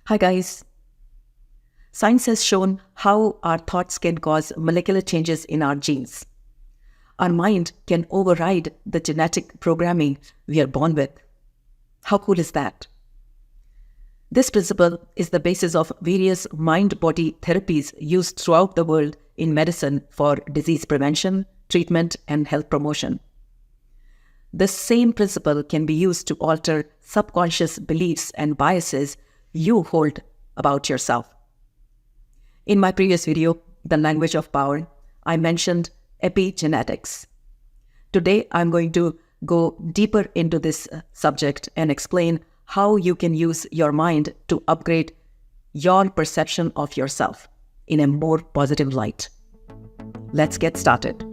Hi guys. Science has shown how our thoughts can cause molecular changes in our genes. Our mind can override the genetic programming we are born with. How cool is that? This principle is the basis of various mind-body therapies used throughout the world in medicine for disease prevention, treatment, and health promotion. The same principle can be used to alter subconscious beliefs and biases you hold about yourself. In my previous video, The Language of Power, I mentioned epigenetics. Today, I'm going to go deeper into this subject and explain how you can use your mind to upgrade your perception of yourself in a more positive light. Let's get started.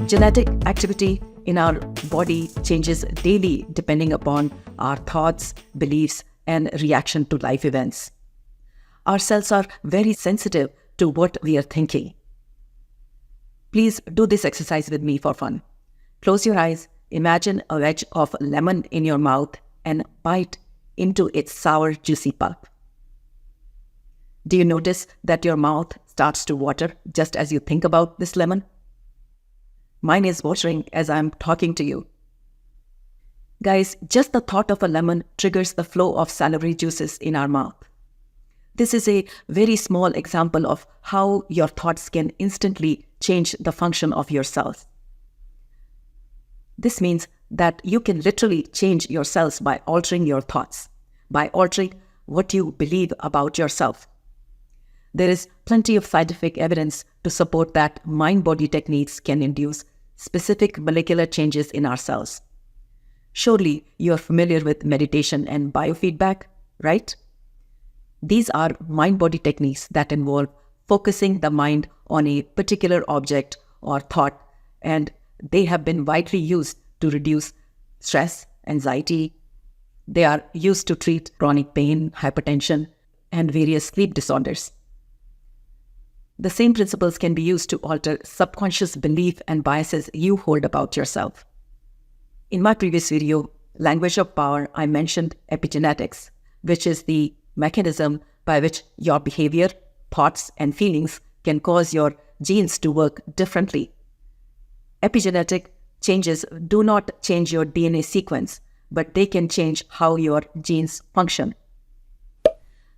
Genetic activity in our body changes daily depending upon our thoughts, beliefs, and reaction to life events. Our cells are very sensitive to what we are thinking. Please do this exercise with me for fun. Close your eyes, imagine a wedge of lemon in your mouth and bite into its sour, juicy pulp. Do you notice that your mouth starts to water just as you think about this lemon? Mine is watering as I'm talking to you. Guys, just the thought of a lemon triggers the flow of salivary juices in our mouth. This is a very small example of how your thoughts can instantly change the function of your cells. This means that you can literally change your cells by altering your thoughts, by altering what you believe about yourself. There is plenty of scientific evidence to support that mind-body techniques can induce specific molecular changes in our cells. Surely you are familiar with meditation and biofeedback, right? These are mind-body techniques that involve focusing the mind on a particular object or thought, and they have been widely used to reduce stress, anxiety. They are used to treat chronic pain, hypertension, and various sleep disorders. The same principles can be used to alter subconscious belief and biases you hold about yourself. In my previous video, Language of Power, I mentioned epigenetics, which is the mechanism by which your behavior, thoughts, and feelings can cause your genes to work differently. Epigenetic changes do not change your DNA sequence, but they can change how your genes function.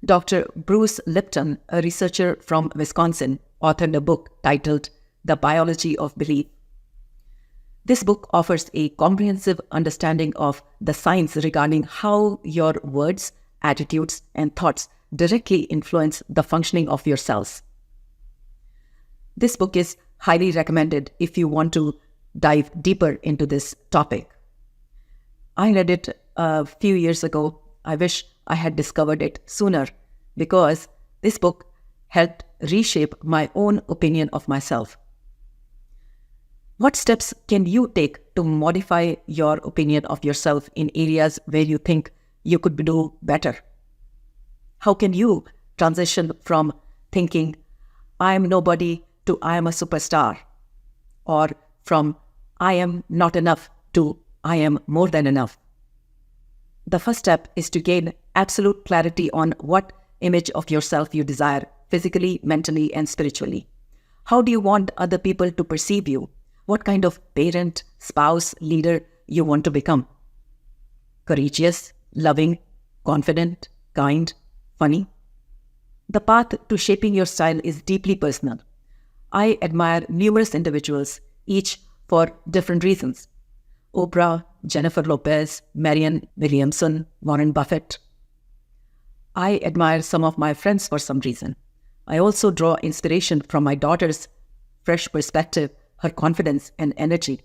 Dr. Bruce Lipton, a researcher from Wisconsin, authored a book titled The Biology of Belief. This book offers a comprehensive understanding of the science regarding how your words, attitudes, and thoughts directly influence the functioning of your cells. This book is highly recommended if you want to dive deeper into this topic. I read it a few years ago. I wish I had discovered it sooner because this book helped reshape my own opinion of myself. What steps can you take to modify your opinion of yourself in areas where you think you could do better? How can you transition from thinking, I am nobody to I am a superstar, or from I am not enough to I am more than enough? The first step is to gain absolute clarity on what image of yourself you desire, physically, mentally, and spiritually. How do you want other people to perceive you? What kind of parent, spouse, leader you want to become? Courageous, loving, confident, kind, funny? The path to shaping your style is deeply personal. I admire numerous individuals, each for different reasons. Oprah, Jennifer Lopez, Marianne Williamson, Warren Buffett. I admire some of my friends for some reason. I also draw inspiration from my daughter's fresh perspective, her confidence and energy.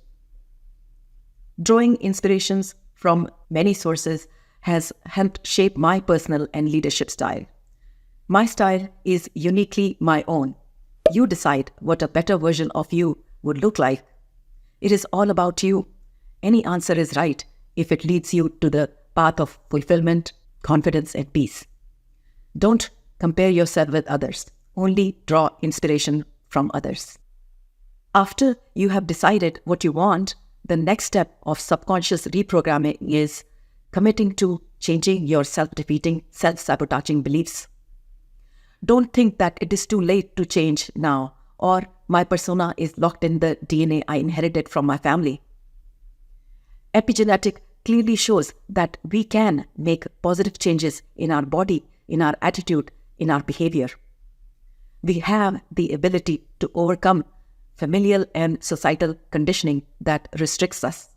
Drawing inspirations from many sources has helped shape my personal and leadership style. My style is uniquely my own. You decide what a better version of you would look like. It is all about you. Any answer is right if it leads you to the path of fulfillment, confidence, and peace. Don't compare yourself with others. Only draw inspiration from others. After you have decided what you want, The next step of subconscious reprogramming is committing to changing your self-defeating, self-sabotaging beliefs. Don't think that it is too late to change now, or my persona is locked in the DNA I inherited from my family. Epigenetic clearly shows that we can make positive changes in our body, in our attitude, in our behavior. We have the ability to overcome familial and societal conditioning that restricts us.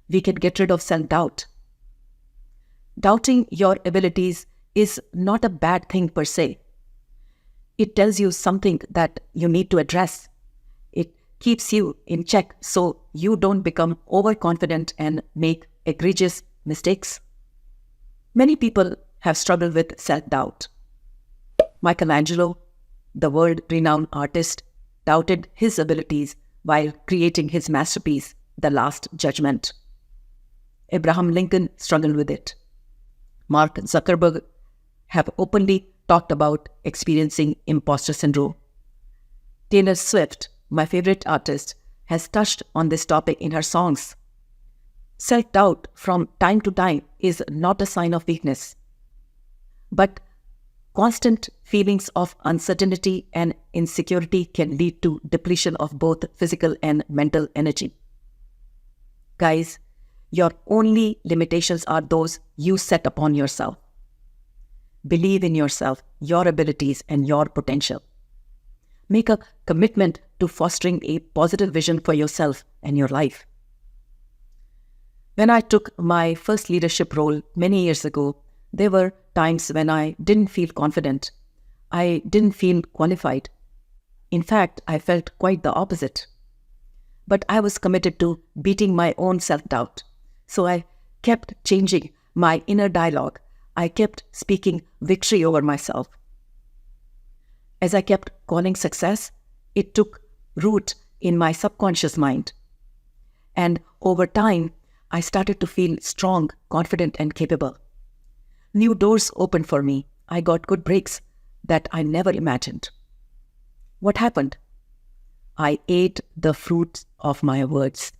We can get rid of self-doubt. Doubting your abilities is not a bad thing per se. It tells you something that you need to address. It keeps you in check so you don't become overconfident and make egregious mistakes. Many people have struggled with self-doubt. Michelangelo, the world-renowned artist, doubted his abilities while creating his masterpiece, The Last Judgment. Abraham Lincoln struggled with it. Mark Zuckerberg have openly talked about experiencing imposter syndrome. Taylor Swift, my favorite artist, has touched on this topic in her songs. Self-doubt from time to time is not a sign of weakness, but constant feelings of uncertainty and insecurity can lead to depletion of both physical and mental energy. Guys, your only limitations are those you set upon yourself. Believe in yourself, your abilities, and your potential. Make a commitment to fostering a positive vision for yourself and your life. When I took my first leadership role many years ago, there were times when I didn't feel confident. I didn't feel qualified. In fact, I felt quite the opposite. But I was committed to beating my own self-doubt. So I kept changing my inner dialogue. I kept speaking victory over myself. As I kept calling success, it took root in my subconscious mind. And over time, I started to feel strong, confident, and capable. New doors opened for me. I got good breaks that I never imagined. What happened? I ate the fruits of my words.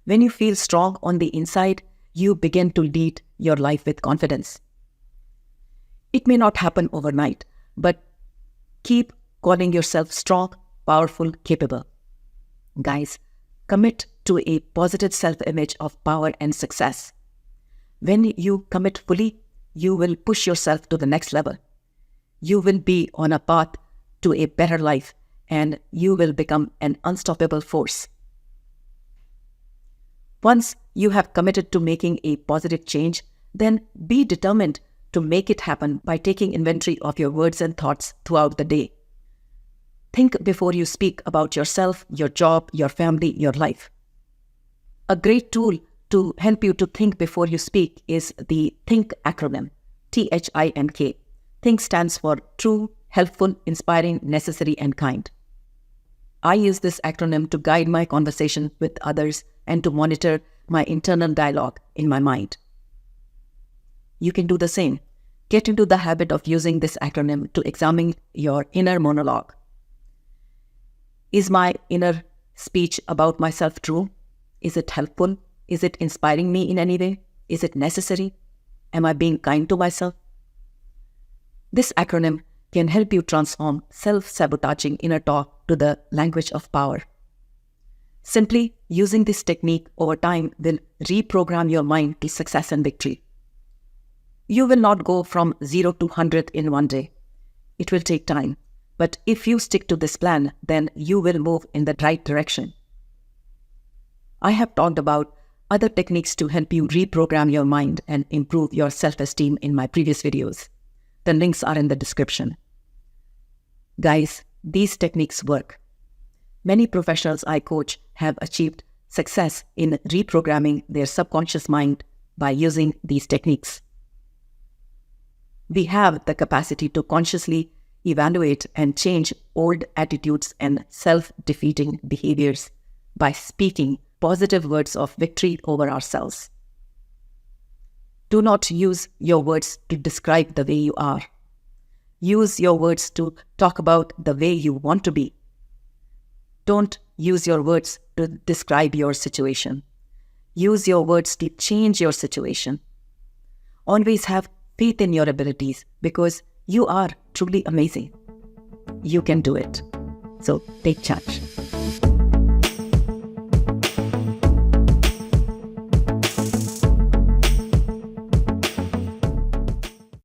When you feel strong on the inside, you begin to lead your life with confidence. It may not happen overnight, but keep calling yourself strong, powerful, capable. Guys, commit to a positive self-image of power and success. When you commit fully, you will push yourself to the next level. You will be on a path to a better life, and you will become an unstoppable force. Once you have committed to making a positive change, then be determined to make it happen by taking inventory of your words and thoughts throughout the day. Think before you speak about yourself, your job, your family, your life. A great tool to help you to think before you speak is the THINK acronym, THINK. THINK stands for true, helpful, inspiring, necessary, and kind. I use this acronym to guide my conversation with others and to monitor my internal dialogue in my mind. You can do the same. Get into the habit of using this acronym to examine your inner monologue. Is my inner speech about myself true? Is it helpful? Is it inspiring me in any way? Is it necessary? Am I being kind to myself? This acronym can help you transform self-sabotaging inner talk to the language of power. Simply using this technique over time will reprogram your mind to success and victory. You will not go from 0 to 100 in one day. It will take time. But if you stick to this plan, then you will move in the right direction. I have talked about other techniques to help you reprogram your mind and improve your self-esteem in my previous videos. The links are in the description. Guys, these techniques work. Many professionals I coach have achieved success in reprogramming their subconscious mind by using these techniques. We have the capacity to consciously evaluate and change old attitudes and self-defeating behaviors by speaking positive words of victory over ourselves. Do not use your words to describe the way you are. Use your words to talk about the way you want to be. Don't use your words to describe your situation. Use your words to change your situation. Always have faith in your abilities because you are truly amazing. You can do it. So take charge.